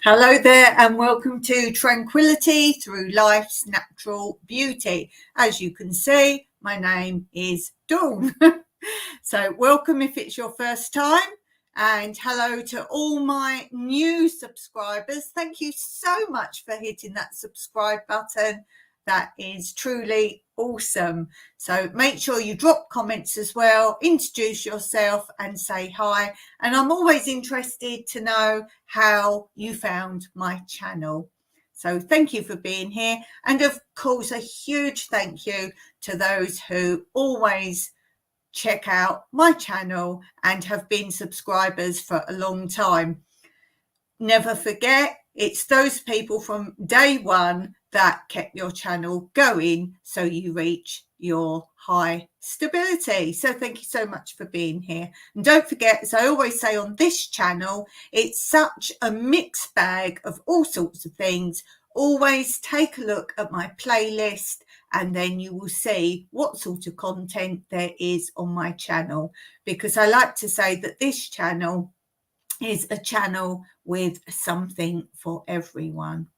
Hello there and welcome to Tranquility Through Life's Natural Beauty. As you can see, my name is Dawn. So welcome if it's your first time, and hello to all my new subscribers. Thank you so much for hitting that subscribe button. That is truly awesome. So make sure you drop comments as well, introduce yourself and say hi. And I'm always interested to know how you found my channel. So thank you for being here. And of course, a huge thank you to those who always check out my channel and have been subscribers for a long time. Never forget, it's those people from day one that kept your channel going so you reach your high stability. So thank you so much for being here. And don't forget, as I always say on this channel, it's such a mixed bag of all sorts of things. Always take a look at my playlist and then you will see what sort of content there is on my channel, because I like to say that this channel is a channel with something for everyone.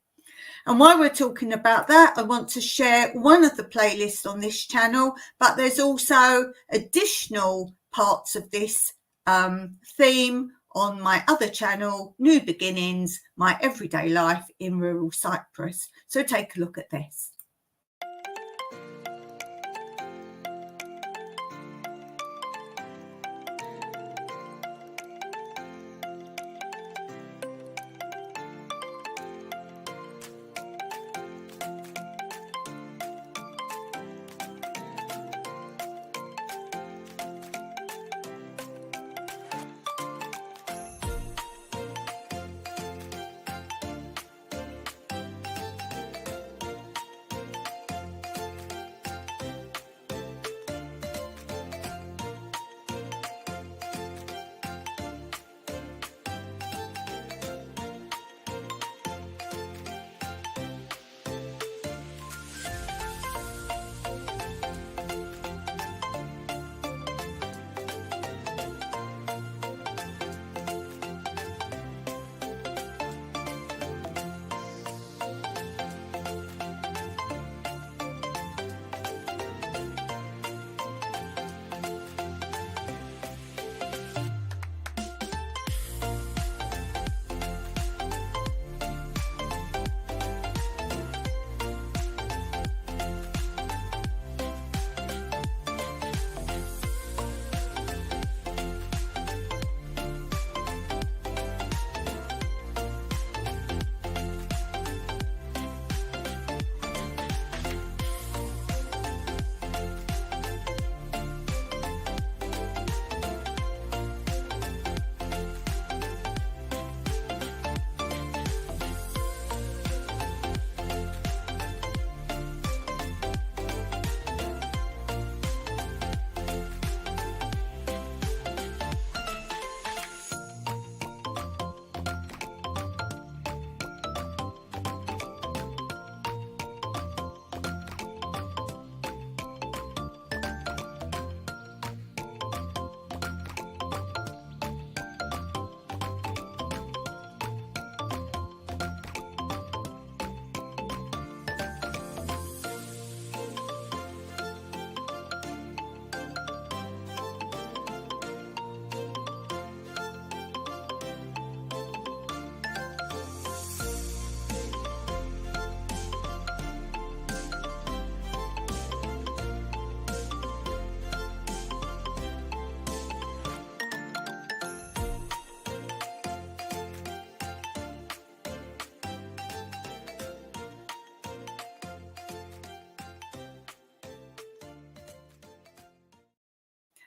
And while we're talking about that, I want to share one of the playlists on this channel, but there's also additional parts of this theme on my other channel, New Beginnings, My Everyday Life in Rural Cyprus. So take a look at this.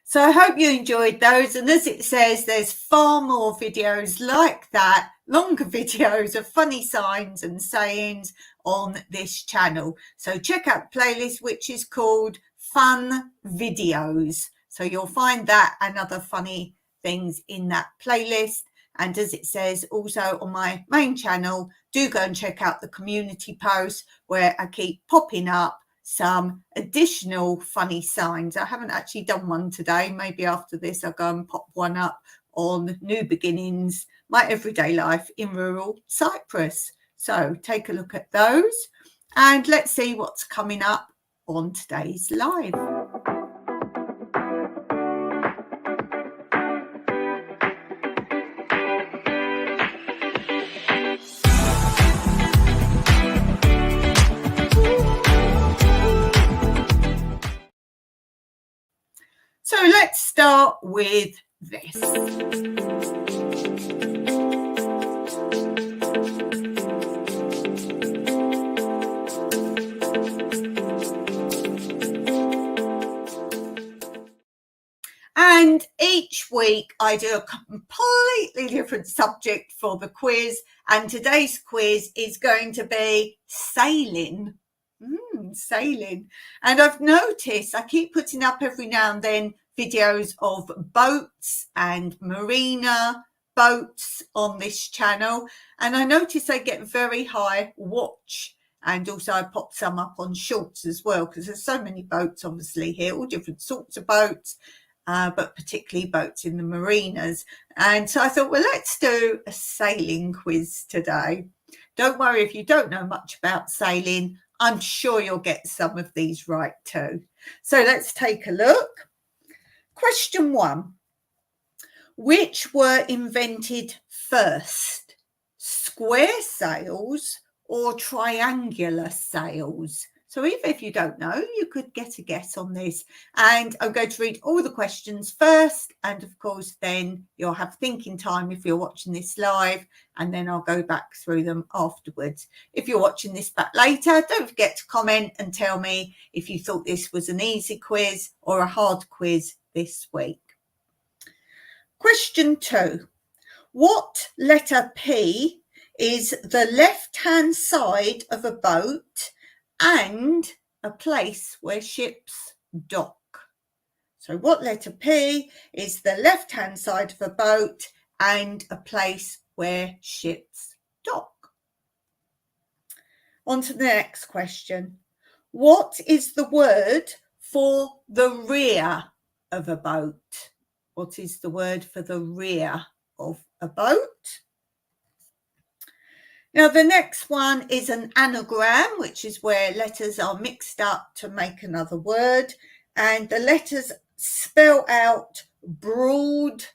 So I hope you enjoyed those, and as it says, there's far more videos like that, longer videos of funny signs and sayings on this channel. So check out the playlist, which is called Fun Videos. So you'll find that and other funny things in that playlist. And as it says, also on my main channel, do go and check out the community posts where I keep popping up some additional funny signs. I haven't actually done one today. Maybe after this I'll go and pop one up on new beginnings, my everyday life in rural Cyprus. So take a look at those and let's see what's coming up on today's live. So let's start with this. And each week I do a completely different subject for the quiz. And today's quiz is going to be sailing. Sailing. And I've noticed I keep putting up every now and then videos of boats and marina boats on this channel, and I notice they get very high watch, and also I pop some up on shorts as well because there's so many boats obviously here, all different sorts of boats, but particularly boats in the marinas. And so I thought, well, let's do a sailing quiz today. Don't worry if you don't know much about sailing, I'm sure you'll get some of these right too. So let's take a look. Question 1. Which were invented first? Square sails or triangular sails? So even if you don't know, you could get a guess on this. And I'm going to read all the questions first. And of course, then you'll have thinking time if you're watching this live. And then I'll go back through them afterwards. If you're watching this back later, don't forget to comment and tell me if you thought this was an easy quiz or a hard quiz this week. Question 2. What letter P is the left-hand side of a boat and a place where ships dock? So what letter P is the left-hand side of a boat and a place where ships dock? On to the next question. What is the word for the rear of a boat? What is the word for the rear of a boat? Now, the next one is an anagram, which is where letters are mixed up to make another word. And the letters spell out broad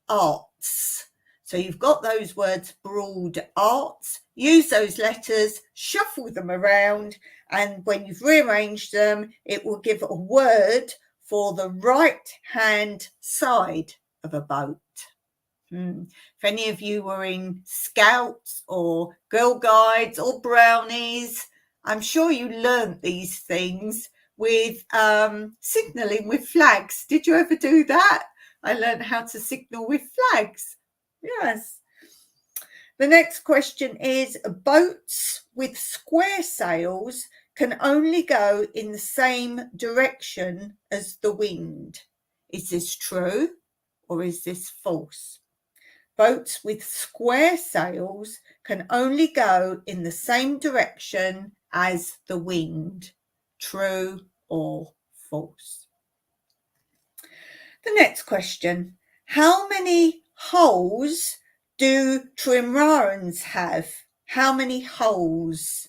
arts. So you've got those words, broad arts. Use those letters, shuffle them around, and when you've rearranged them, it will give a word for the right-hand side of a boat. If any of you were in Scouts or Girl Guides or Brownies, I'm sure you learnt these things with signalling with flags. Did you ever do that? I learned how to signal with flags. Yes. The next question is, boats with square sails can only go in the same direction as the wind. Is this true or is this false? Boats with square sails can only go in the same direction as the wind. True or false? The next question. How many holes do trimarans have? How many holes?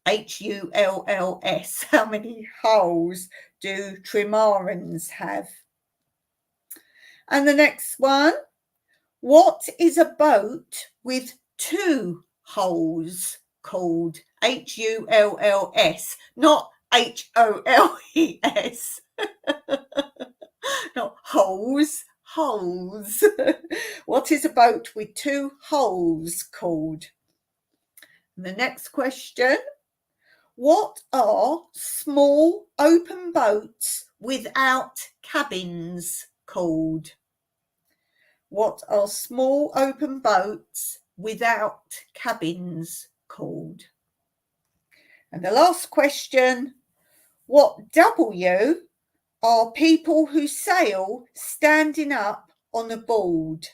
H-U-L-L-S. How many holes do trimarans have? And the next one. What is a boat with 2 holes called? H-U-L-L-S, not H-O-L-E-S. Not holes, holes. What is a boat with 2 holes called? And the next question. What are small open boats without cabins called? What are small open boats without cabins called? And the last question, what W are people who sail standing up on a board?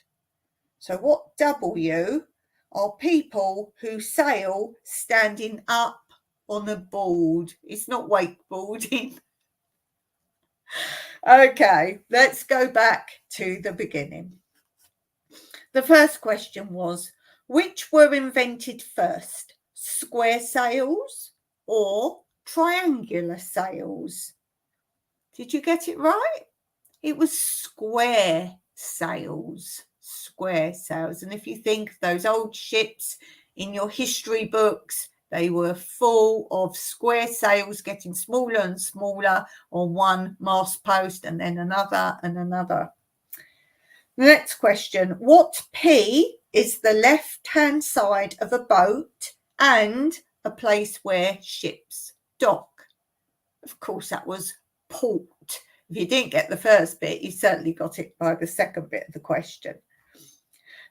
So what W are people who sail standing up on a board? It's not wakeboarding. Okay, let's go back to the beginning. The first question was, which were invented first, square sails or triangular sails? Did you get it right? It was square sails. Square sails. And if you think those old ships in your history books, they were full of square sails getting smaller and smaller on one mast post and then another and another. The next question, what P is the left-hand side of a boat and a place where ships dock? Of course, that was port. If you didn't get the first bit, you certainly got it by the second bit of the question.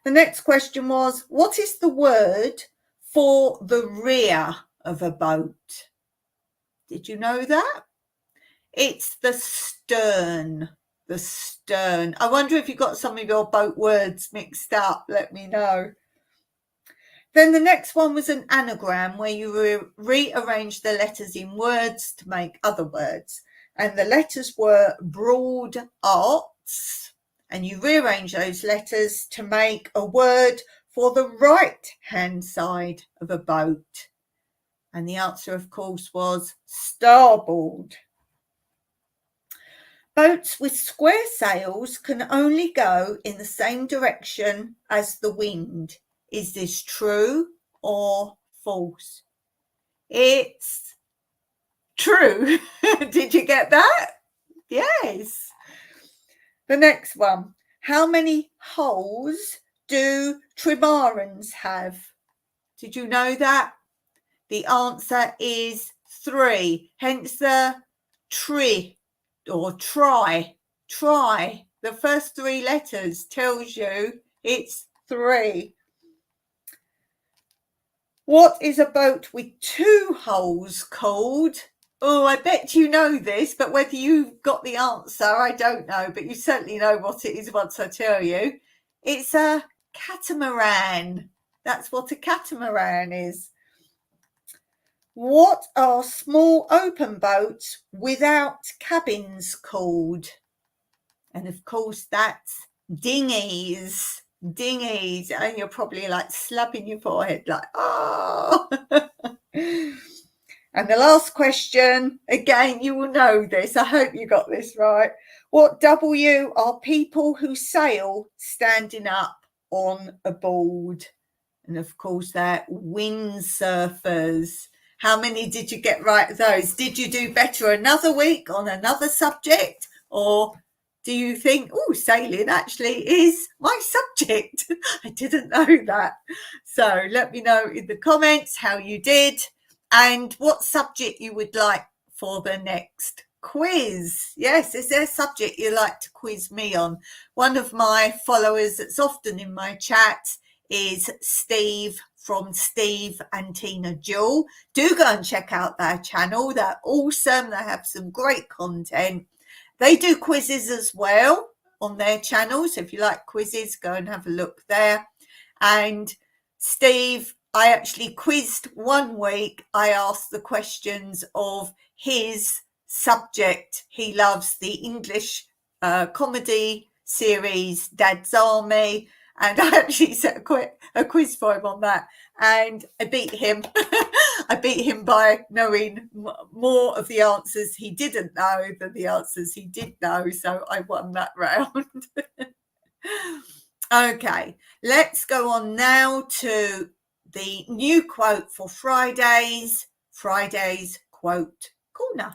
The next question was, what is the word for the rear of a boat? Did you know that? It's the stern. The stern. I wonder if you got some of your boat words mixed up. Let me know. Then the next one was an anagram where you rearrange the letters in words to make other words. And the letters were broad arts. And you rearrange those letters to make a word for the right-hand side of a boat. And the answer, of course, was starboard. Boats with square sails can only go in the same direction as the wind. Is this true or false? It's true. Did you get that? Yes. The next one. How many holes do trimarans have? Did you know that? The answer is 3. Hence the tri or try. The first 3 letters tells you it's 3. What is a boat with 2 holes called? Oh, I bet you know this, but whether you've got the answer, I don't know, but you certainly know what it is once I tell you. It's a catamaran. That's what a catamaran is. What are small open boats without cabins called? And of course, that's dinghies. Dinghies. And you're probably like slapping your forehead like, oh. And the last question, again, you will know this. I hope you got this right. What W are people who sail standing up on a board? And of course, they're windsurfers. How many did you get right of those? Did you do better another week on another subject? Or do you think, oh, sailing actually is my subject? I didn't know that. So let me know in the comments how you did and what subject you would like for the next quiz. Yes, is there a subject you'd like to quiz me on? One of my followers that's often in my chats is Steve from Steve and Tina Jewel. Do go and check out their channel. They're awesome. They have some great content. They do quizzes as well on their channel. So if you like quizzes, go and have a look there. And Steve, I actually quizzed one week. I asked the questions of his subject. He loves the English comedy series Dad's Army. And I actually set a quiz for him on that. And I beat him. I beat him by knowing more of the answers he didn't know than the answers he did know. So I won that round. Okay, let's go on now to the new quote for Friday's Quote Corner.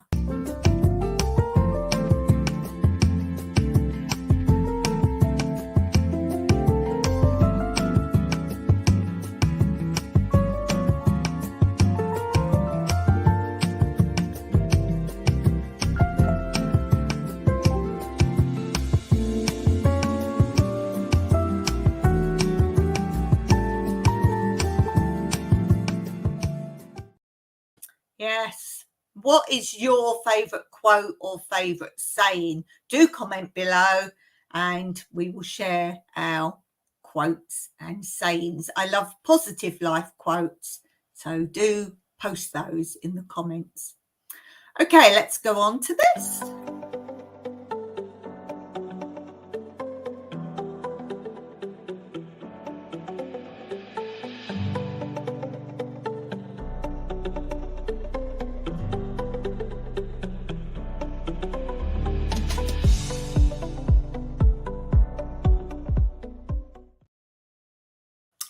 what is your favourite quote or favourite saying? Do comment below and we will share our quotes and sayings. I love positive life quotes, so do post those in the comments. Okay, let's go on to this.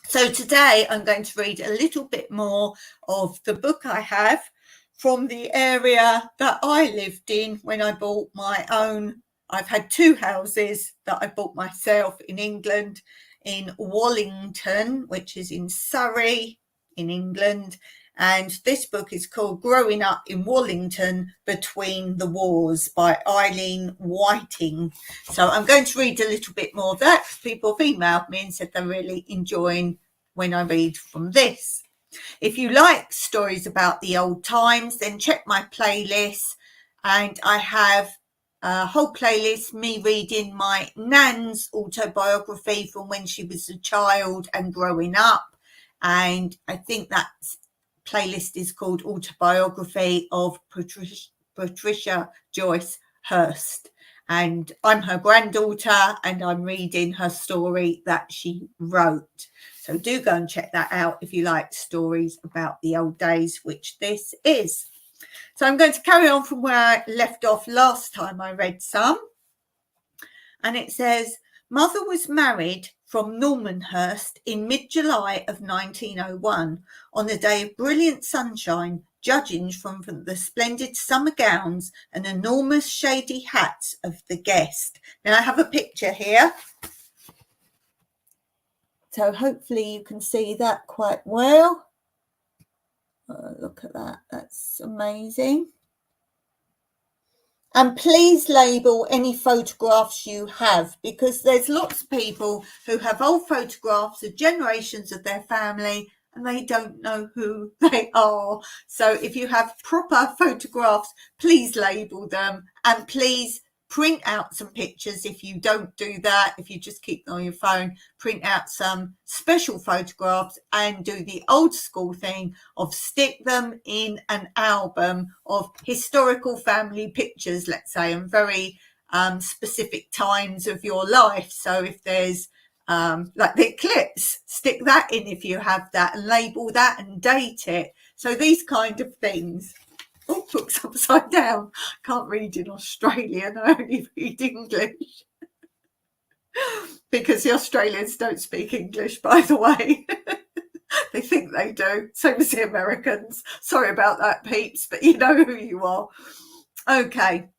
So today I'm going to read a little bit more of the book I have from the area that I lived in when I bought my own. I've had two houses that I bought myself in England, in Wallington, which is in Surrey in England. And this book is called Growing Up in Wallington Between the Wars by Eileen Whiting. So I'm going to read a little bit more of that. People have emailed me and said they're really enjoying when I read from this. If you like stories about the old times, then check my playlist, and I have a whole playlist, me reading my nan's autobiography from when she was a child and growing up, and I think that playlist is called Autobiography of Patricia Joyce Hurst, and I'm her granddaughter and I'm reading her story that she wrote. So do go and check that out if you like stories about the old days, which this is. So I'm going to carry on from where I left off last time I read some. And it says, Mother was married from Normanhurst in mid-July of 1901 on a day of brilliant sunshine, judging from the splendid summer gowns and enormous shady hats of the guest. Now I have a picture here, so hopefully you can see that quite well. Look at that, that's amazing. And please label any photographs you have, because there's lots of people who have old photographs of generations of their family and they don't know who they are. So if you have proper photographs, please label them, and please print out some pictures. If you don't do that, if you just keep them on your phone, print out some special photographs and do the old school thing of stick them in an album of historical family pictures, let's say, and very specific times of your life. So if there's like the eclipse, stick that in if you have that, and label that and date it. So these kind of things. Oh, book's upside down. Can't read in Australian, I only read English. Because the Australians don't speak English, by the way. They think they do. Same as the Americans. Sorry about that, peeps, but you know who you are. Okay.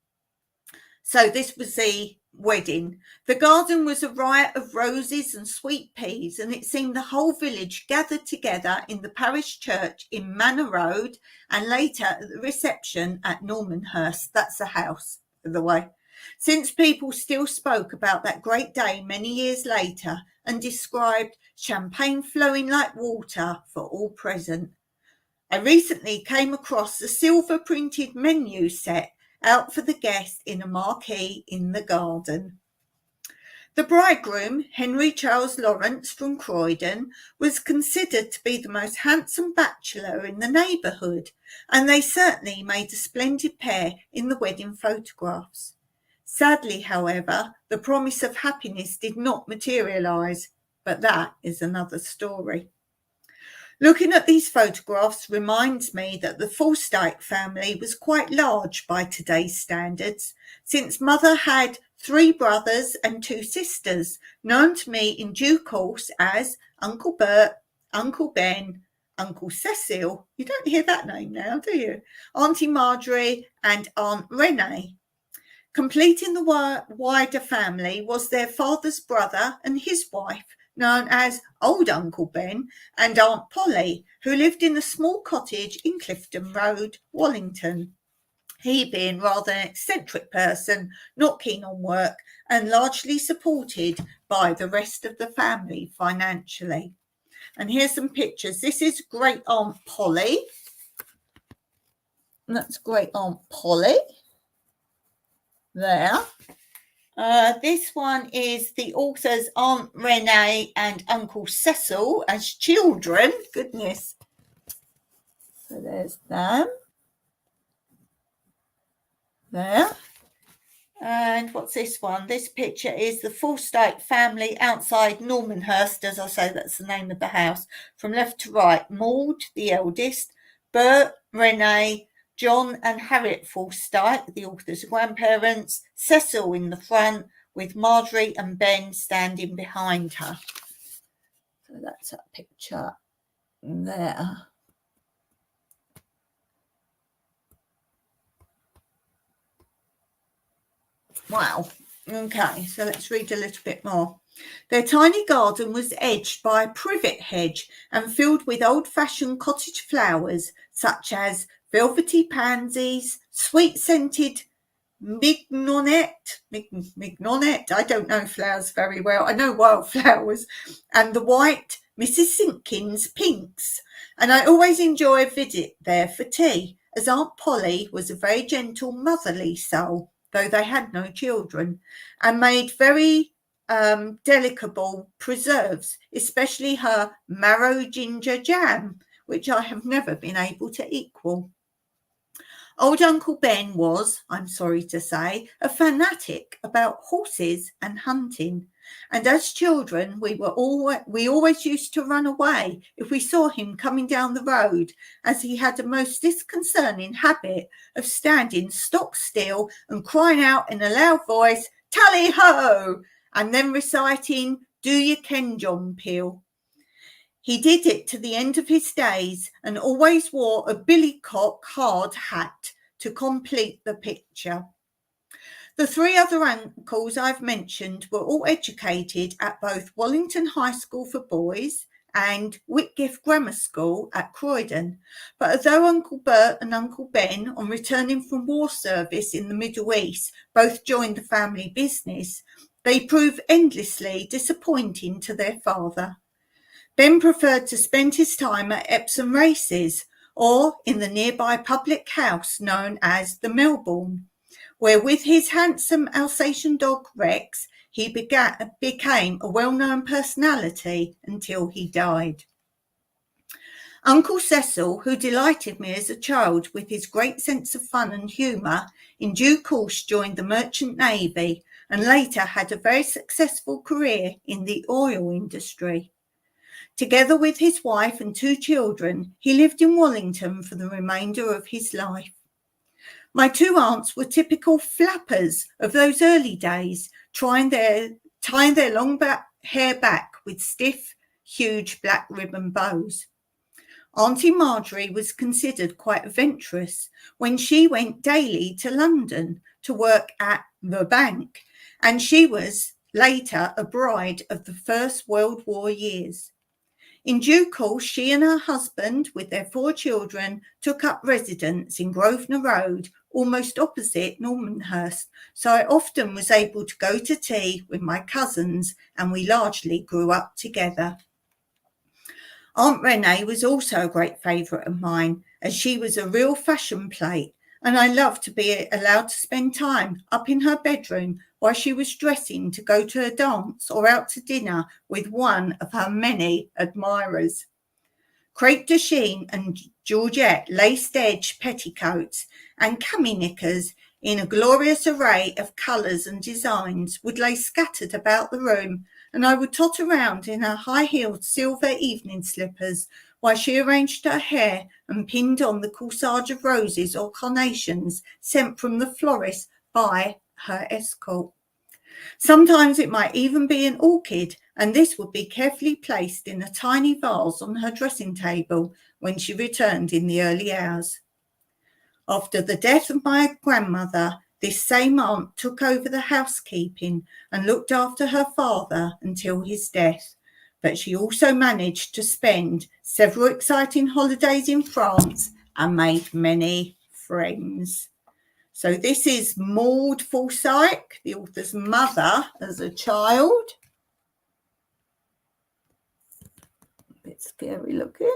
So this was the wedding. The garden was a riot of roses and sweet peas, and it seemed the whole village gathered together in the parish church in Manor Road, and later at the reception at Normanhurst. That's the house, by the way. Since people still spoke about that great day many years later and described champagne flowing like water for all present. I recently came across the silver printed menu set out for the guest in a marquee in the garden. The bridegroom, Henry Charles Lawrence from Croydon, was considered to be the most handsome bachelor in the neighbourhood, and they certainly made a splendid pair in the wedding photographs. Sadly, however, the promise of happiness did not materialise, but that is another story. Looking at these photographs reminds me that the Forsyte family was quite large by today's standards, since Mother had 3 brothers and 2 sisters, known to me in due course as Uncle Bert, Uncle Ben, Uncle Cecil, you don't hear that name now, do you? Auntie Marjorie and Aunt Renee. Completing the wider family was their father's brother and his wife, known as Old Uncle Ben, and Aunt Polly, who lived in a small cottage in Clifton Road, Wallington. He being rather an eccentric person, not keen on work, and largely supported by the rest of the family financially. And here's some pictures. This is Great Aunt Polly. That's great Aunt Polly. There. This one is the author's Aunt Renee and Uncle Cecil as children. Goodness. So there's them. There. And what's this one? This picture is the Forsyte family outside Normanhurst. As I say, that's the name of the house. From left to right, Maud, the eldest, Bert, Renee, John and Harriet Forsyte, the author's grandparents, Cecil in the front, with Marjorie and Ben standing behind her. So that's that picture there. Wow. Okay, so let's read a little bit more. Their tiny garden was edged by a privet hedge and filled with old-fashioned cottage flowers, such as velvety pansies, sweet-scented mignonette, I don't know flowers very well. I know wildflowers, and the white Mrs. Simpkins pinks. And I always enjoy a visit there for tea, as Aunt Polly was a very gentle, motherly soul, though they had no children, and made very delectable preserves, especially her marrow ginger jam, which I have never been able to equal. Old Uncle Ben was, I'm sorry to say, a fanatic about horses and hunting, and as children we always used to run away if we saw him coming down the road, as he had a most disconcerting habit of standing stock still and crying out in a loud voice, "Tally-ho!" and then reciting, "Do you ken John Peel?" He did it to the end of his days and always wore a billycock hard hat to complete the picture. The three other uncles I've mentioned were all educated at both Wallington High School for Boys and Whitgift Grammar School at Croydon. But although Uncle Bert and Uncle Ben, on returning from war service in the Middle East, both joined the family business, they proved endlessly disappointing to their father. Ben preferred to spend his time at Epsom races or in the nearby public house known as the Melbourne, where with his handsome Alsatian dog Rex, he became a well-known personality until he died. Uncle Cecil, who delighted me as a child with his great sense of fun and humour, in due course joined the Merchant Navy and later had a very successful career in the oil industry. Together with his wife and two children, he lived in Wallington for the remainder of his life. My two aunts were typical flappers of those early days, tying their long hair back with stiff, huge black ribbon bows. Auntie Marjorie was considered quite adventurous when she went daily to London to work at the bank, and she was later a bride of the First World War years. In due course, she and her husband, with their 4 children, took up residence in Grosvenor Road, almost opposite Normanhurst, so I often was able to go to tea with my cousins, and we largely grew up together. Aunt Renee was also a great favourite of mine, as she was a real fashion plate, and I loved to be allowed to spend time up in her bedroom while she was dressing to go to a dance or out to dinner with one of her many admirers. Crepe de chine and Georgette lace-edged petticoats and cami knickers in a glorious array of colours and designs would lay scattered about the room, and I would totter around in her high-heeled silver evening slippers while she arranged her hair and pinned on the corsage of roses or carnations sent from the florist by her escort. Sometimes it might even be an orchid, and this would be carefully placed in a tiny vase on her dressing table when she returned in the early hours. After the death of my grandmother, this same aunt took over the housekeeping and looked after her father until his death, but she also managed to spend several exciting holidays in France and made many friends. So this is Maud Forsyte, the author's mother as a child. A bit scary looking.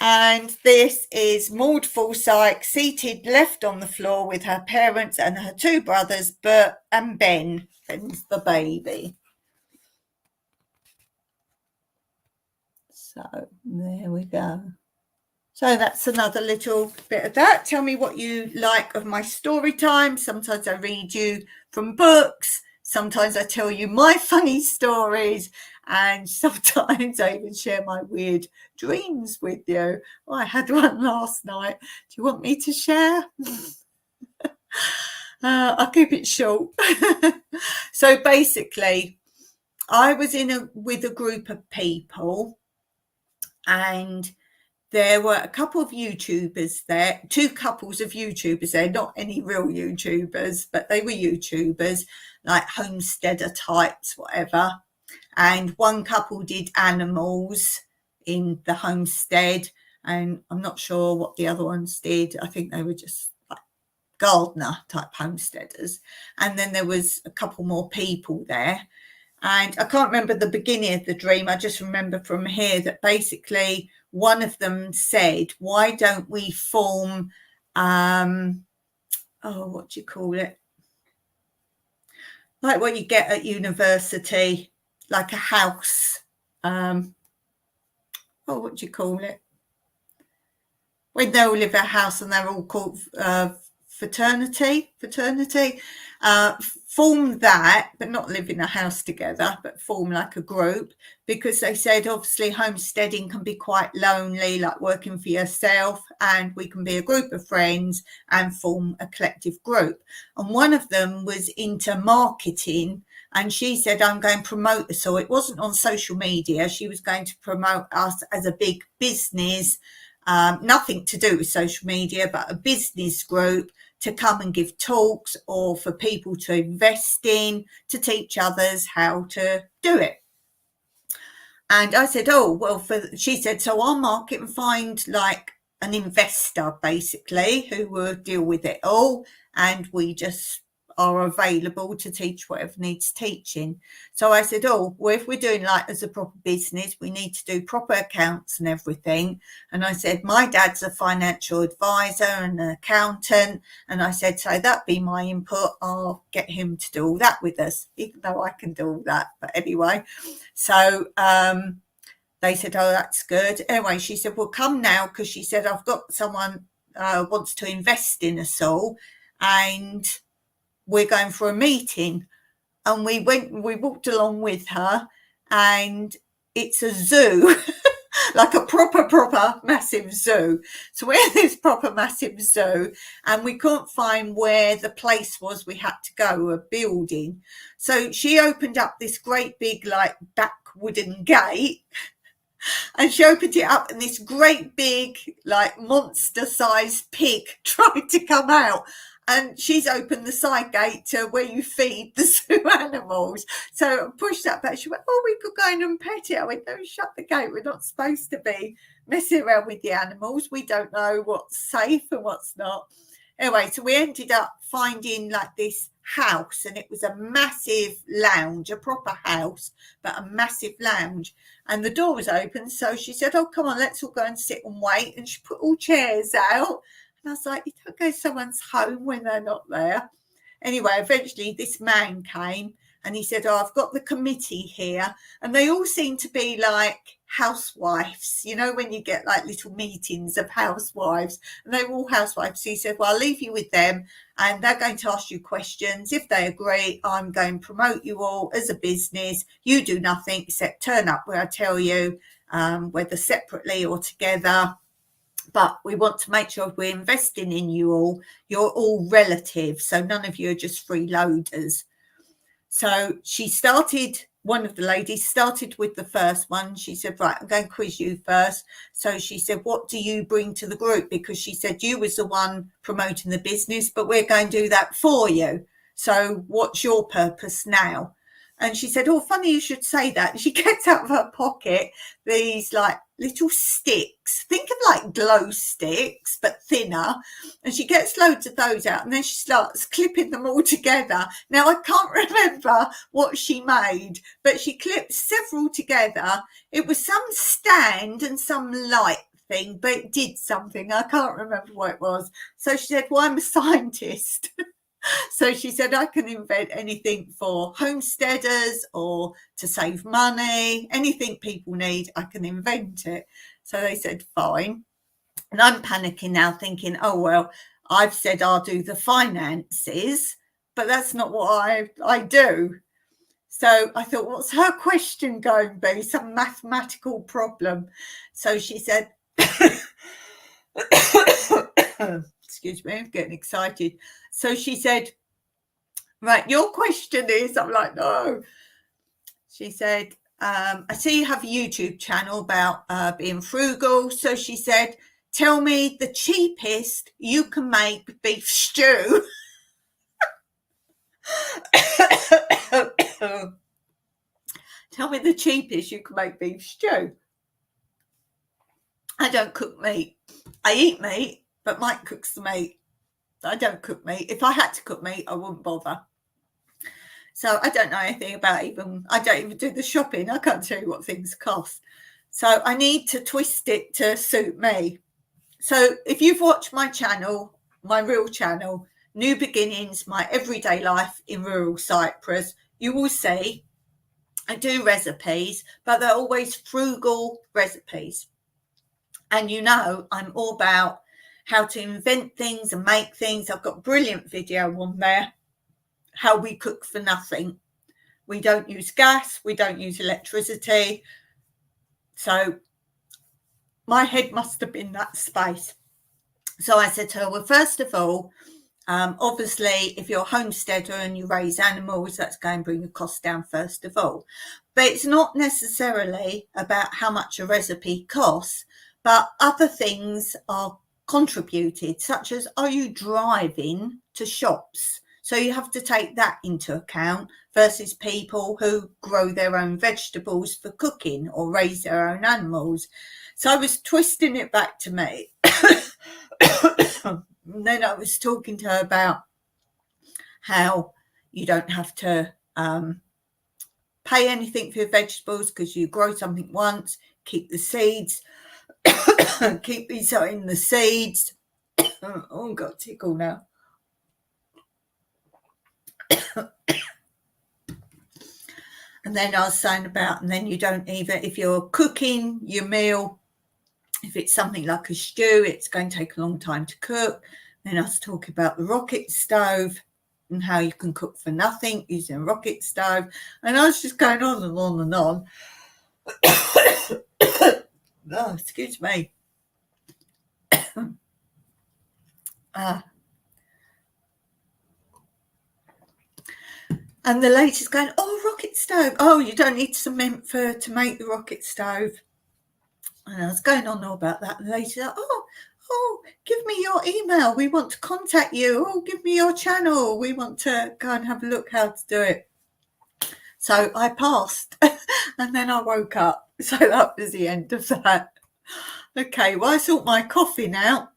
And this is Maud Forsyth seated left on the floor with her parents and her two brothers, Bert and Ben. Ben's the baby. So there we go. So that's another little bit of that. Tell me what you like of my story time. Sometimes I read you from books. Sometimes I tell you my funny stories. And sometimes I even share my weird dreams with you. Oh, I had one last night. Do you want me to share? I'll keep it short. So basically, I was with a group of people, and there were a couple of YouTubers there, two couples of YouTubers there, not any real YouTubers, but they were YouTubers, like homesteader types, whatever. And one couple did animals in the homestead, and I'm not sure what the other ones did. I think they were just like gardener type homesteaders. And then there was a couple more people there. And I can't remember the beginning of the dream. I just remember from here that basically one of them said, why don't we form, what do you call it? Like what you get at university, like a house. What do you call it? When they all live in a house and they're all called fraternity. Form that, but not live in a house together, but form like a group, because they said obviously homesteading can be quite lonely, like working for yourself, and we can be a group of friends and form a collective group. And one of them was into marketing, and she said, I'm going to promote us. So it wasn't on social media. She was going to promote us as a big business, nothing to do with social media, but a business group to come and give talks, or for people to invest in, to teach others how to do it. And I said, oh, well, she said, so I'll market and find like an investor basically who will deal with it all. And we just are available to teach whatever needs teaching. So I said, oh, well, if we're doing like as a proper business, we need to do proper accounts and everything. And I said, my dad's a financial advisor and an accountant. And I said, so that'd be my input. I'll get him to do all that with us, even though I can do all that. But anyway, so they said, oh, that's good. Anyway, she said, well, come now, because she said, I've got someone wants to invest in us all, and we're going for a meeting. And we walked along with her, and it's a zoo, like a proper massive zoo. So we're in this proper massive zoo, and we couldn't find where the place was we had to go, a building. So she opened up this great big like back wooden gate, and she opened it up, and this great big like monster sized pig tried to come out. And she's opened the side gate to where you feed the zoo animals. So I pushed that back. She went, oh, we could go in and pet it. I went, no, shut the gate. We're not supposed to be messing around with the animals. We don't know what's safe and what's not. Anyway, so we ended up finding like this house, and it was a massive lounge, a proper house, but a massive lounge. And the door was open. So she said, oh, come on, let's all go and sit and wait. And she put all chairs out. And I was like, you don't go to someone's home when they're not there. Anyway, eventually this man came, and he said, oh, I've got the committee here. And they all seem to be like housewives, you know, when you get like little meetings of housewives, and they were all housewives. So he said, well, I'll leave you with them, and they're going to ask you questions. If they agree, I'm going to promote you all as a business. You do nothing except turn up where I tell you, whether separately or together. But we want to make sure we're investing in you all. You're all relatives, so none of you are just freeloaders. So she started, one of the ladies started with the first one. She said, right, I'm going to quiz you first. So she said, what do you bring to the group? Because she said you was the one promoting the business, but we're going to do that for you. So what's your purpose now? And she said, oh, funny you should say that. And she gets out of her pocket these like little sticks. Think of like glow sticks, but thinner. And she gets loads of those out, and then she starts clipping them all together. Now, I can't remember what she made, but she clipped several together. It was some stand and some light thing, but it did something. I can't remember what it was. So she said, well, I'm a scientist. So she said, I can invent anything for homesteaders or to save money, anything people need, I can invent it. So they said, fine. And I'm panicking now thinking, oh, well, I've said I'll do the finances, but that's not what I do. So I thought, what's her question going to be? Some mathematical problem. So she said, excuse me, I'm getting excited. So she said, right, your question is, I'm like, no. She said, I see you have a YouTube channel about being frugal. So she said, tell me the cheapest you can make beef stew. Tell me the cheapest you can make beef stew. I don't cook meat. I eat meat, but Mike cooks the meat. I don't cook meat. If I had to cook meat, I wouldn't bother. So I don't know anything about I don't even do the shopping. I can't tell you what things cost. So I need to twist it to suit me. So if you've watched my channel, my real channel, New Beginnings, my everyday life in rural Cyprus, you will see I do recipes, but they're always frugal recipes. And you know, I'm all about how to invent things and make things. I've got a brilliant video on there, how we cook for nothing. We don't use gas, we don't use electricity. So my head must have been that space. So I said to her, well, first of all, obviously, if you're a homesteader and you raise animals, that's going to bring the cost down first of all. But it's not necessarily about how much a recipe costs, but other things are contributed, such as, are you driving to shops? So you have to take that into account versus people who grow their own vegetables for cooking or raise their own animals. So I was twisting it back to me. And then I was talking to her about how you don't have to pay anything for your vegetables because you grow something once, keep the seeds, keep sowing the seeds. Oh, I've got a tickle now. And then I was saying about, and then you don't even, if you're cooking your meal, if it's something like a stew, it's going to take a long time to cook. Then I was talking about the rocket stove and how you can cook for nothing using a rocket stove. And I was just going on and on and on. Oh, excuse me. And the lady's going, oh, rocket stove. Oh, you don't need cement to make the rocket stove. And I was going on all about that. And the lady's like, oh, give me your email. We want to contact you. Oh, give me your channel. We want to go and have a look how to do it. So I passed and then I woke up. So that was the end of that. Okay, well, I sort my coughing out.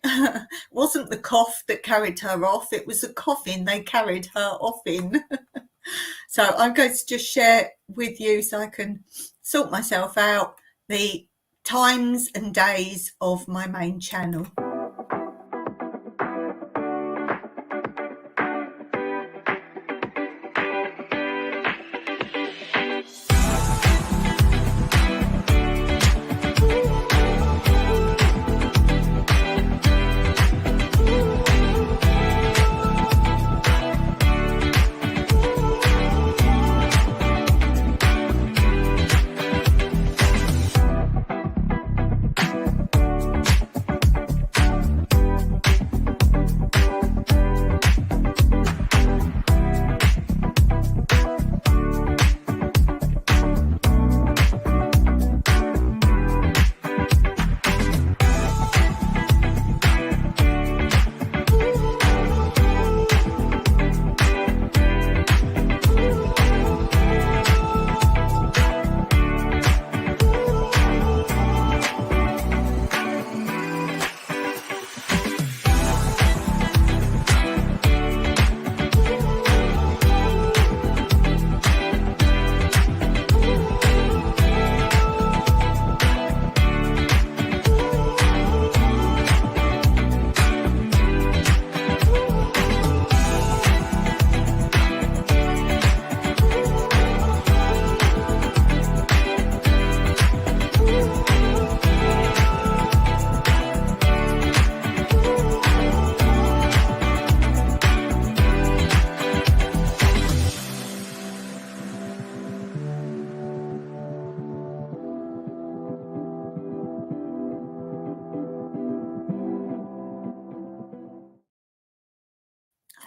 It wasn't the cough that carried her off. It was the coughing they carried her off in. So I'm going to just share with you so I can sort myself out the times and days of my main channel.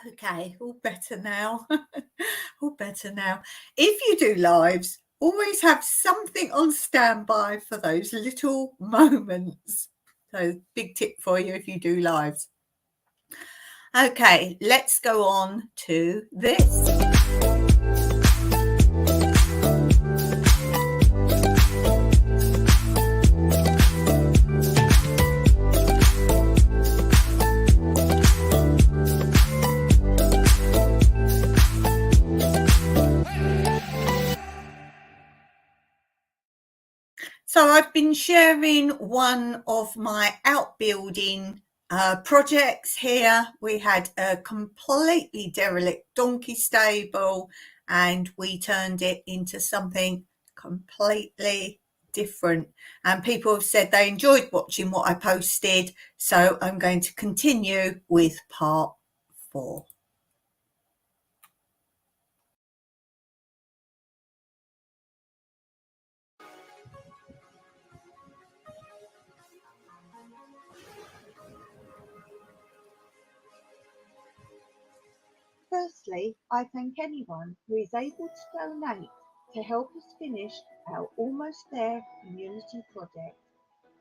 Okay, all better now. All better now. If you do lives, always have something on standby for those little moments. So, big tip for you if you do lives. Okay, let's go on to this. So I've been sharing one of my outbuilding projects here. We had a completely derelict donkey stable and we turned it into something completely different. And people have said they enjoyed watching what I posted. So I'm going to continue with part 4. Firstly, I thank anyone who is able to donate to help us finish our Almost There community project.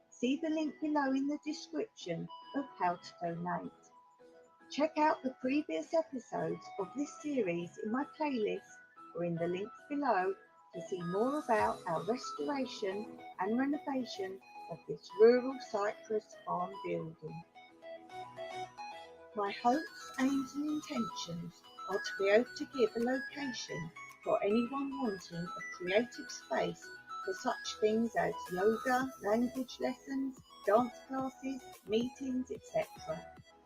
See the link below in the description of how to donate. Check out the previous episodes of this series in my playlist or in the links below to see more about our restoration and renovation of this rural Cyprus farm building. My hopes, aims and intentions are to be able to give a location for anyone wanting a creative space for such things as yoga, language lessons, dance classes, meetings, etc.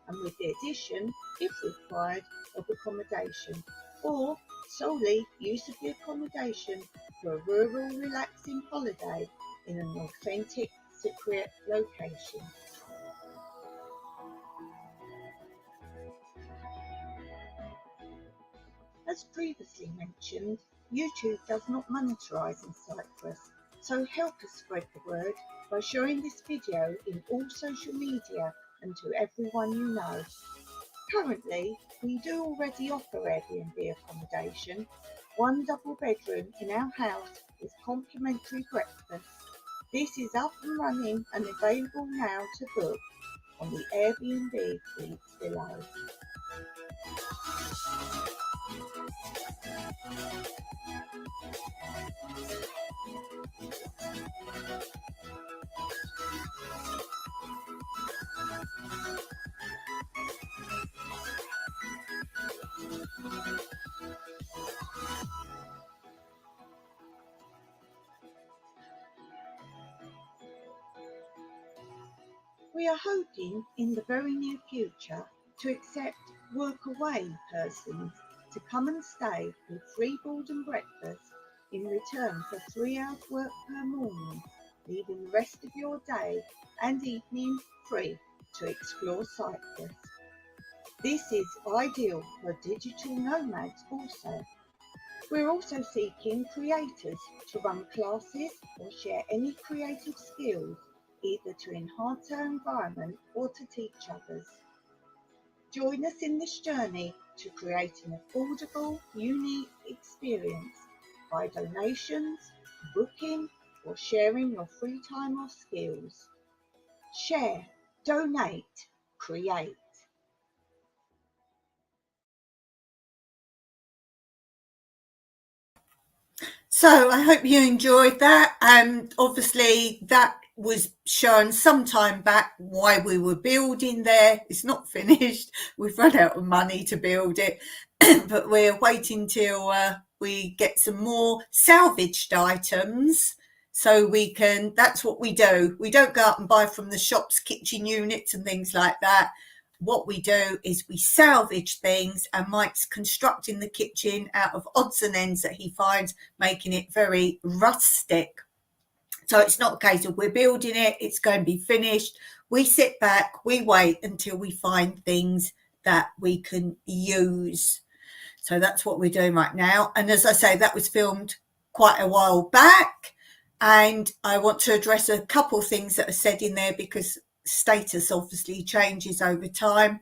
And with the addition, if required, of accommodation, or solely use of the accommodation for a rural relaxing holiday in an authentic Cypriot location. As previously mentioned, YouTube does not monetize in Cyprus, so help us spread the word by sharing this video in all social media and to everyone you know. Currently, we do already offer Airbnb accommodation, one double bedroom in our house with complimentary breakfast. This is up and running and available now to book on the Airbnb links below. We are hoping in the very near future to accept work-away persons to come and stay with free board and breakfast in return for 3 hours work per morning, leaving the rest of your day and evening free to explore Cyprus. This is ideal for digital nomads also. We're also seeking creators to run classes or share any creative skills, either to enhance our environment or to teach others. Join us in this journey to create an affordable, unique experience by donations, booking, or sharing your free time or skills. Share, donate, create. So I hope you enjoyed that. Obviously, that was shown some time back why we were building there. It's not finished. We've run out of money to build it, but we're waiting till we get some more salvaged items. So we can, that's what we do. We don't go out and buy from the shops kitchen units and things like that. What we do is we salvage things, and Mike's constructing the kitchen out of odds and ends that he finds, making it very rustic. So it's not a case of we're building it, it's going to be finished. We sit back, we wait until we find things that we can use. So that's what we're doing right now. And as I say, that was filmed quite a while back. And I want to address a couple of things that are said in there because status obviously changes over time.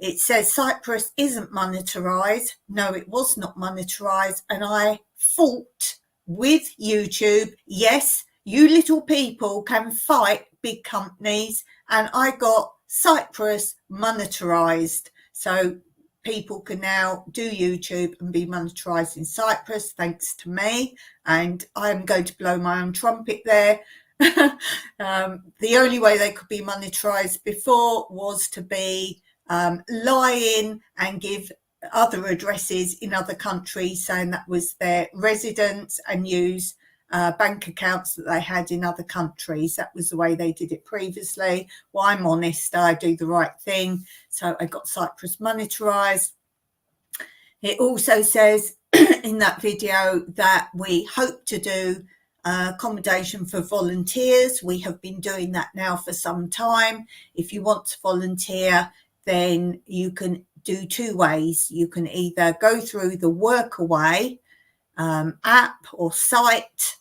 It says Cyprus isn't monetarised. No, it was not monetarised. And I fought with YouTube. Yes, you little people can fight big companies. And I got Cyprus monetarised. So people can now do YouTube and be monetarised in Cyprus, thanks to me. And I'm going to blow my own trumpet there. The only way they could be monetarised before was to be lying and give other addresses in other countries, saying that was their residence, and use bank accounts that they had in other countries. That was the way they did it previously. Well, I'm honest, I do the right thing. So I got Cyprus monetarised. It also says in that video that we hope to do accommodation for volunteers. We have been doing that now for some time. If you want to volunteer, then you can do two ways. You can either go through the Workaway app or site,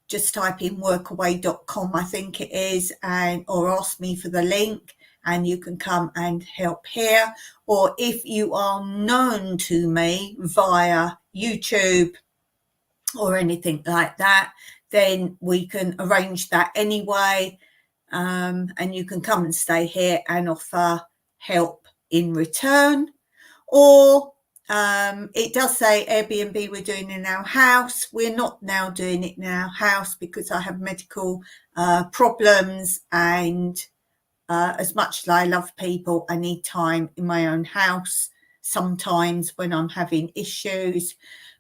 just type in workaway.com, I think it is, and or ask me for the link, and you can come and help here. Or if you are known to me via YouTube or anything like that, then we can arrange that anyway, and you can come and stay here and offer help in return. Or it does say Airbnb we're doing in our house. We're not now doing it in our house because I have medical problems, and as much as I love people, I need time in my own house sometimes when I'm having issues.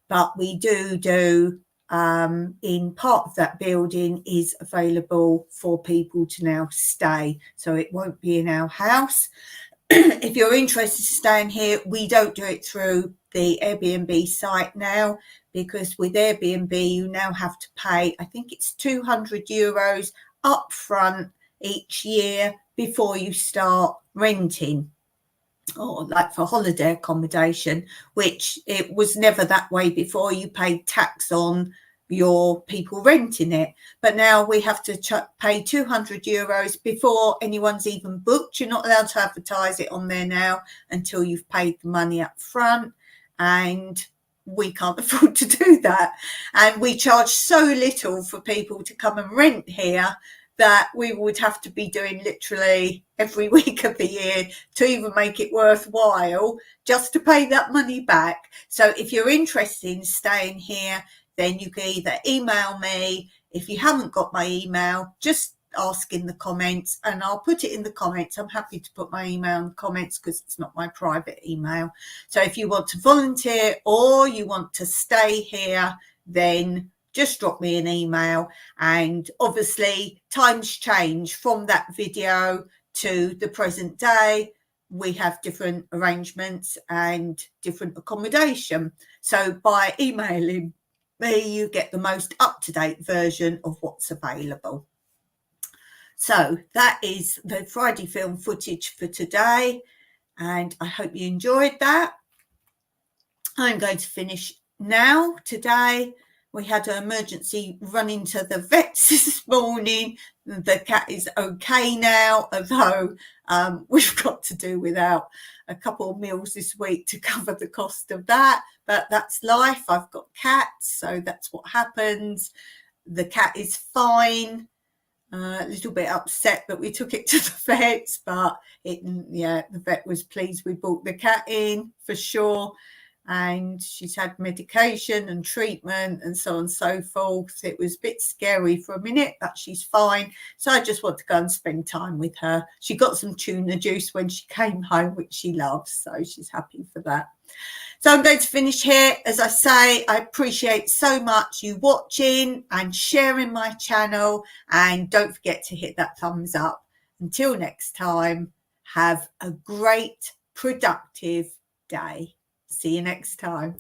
But we do in part of that building is available for people to now stay, so it won't be in our house. If you're interested in staying here, we don't do it through the Airbnb site now, because with Airbnb you now have to pay, I think it's €200 up front each year before you start renting, or like for holiday accommodation, which it was never that way before. You paid tax on your people renting it, but now we have to pay €200 before anyone's even booked. You're not allowed to advertise it on there now until you've paid the money up front, and we can't afford to do that. And we charge so little for people to come and rent here that we would have to be doing literally every week of the year to even make it worthwhile, just to pay that money back. So if you're interested in staying here, then you can either email me. If you haven't got my email, just ask in the comments and I'll put it in the comments. I'm happy to put my email in the comments because it's not my private email. So if you want to volunteer or you want to stay here, then just drop me an email. And obviously times change from that video to the present day. We have different arrangements and different accommodation. So by emailing me, you get the most up-to-date version of what's available. So that is the Friday film footage for today, and I hope you enjoyed that. I'm going to finish now. Today we had an emergency run into the vets this morning. The cat is okay now, although we've got to do without a couple of meals this week to cover the cost of that. But that's life. I've got cats, so that's what happens. The cat is fine. A little bit upset that we took it to the vets, but the vet was pleased we brought the cat in for sure. And she's had medication and treatment and so on and so forth. It was a bit scary for a minute, but she's fine. So I just want to go and spend time with her. She got some tuna juice when she came home, which she loves, so she's happy for that. So I'm going to finish here. As I say, I appreciate so much you watching and sharing my channel. And don't forget to hit that thumbs up. Until next time, have a great, productive day. See you next time.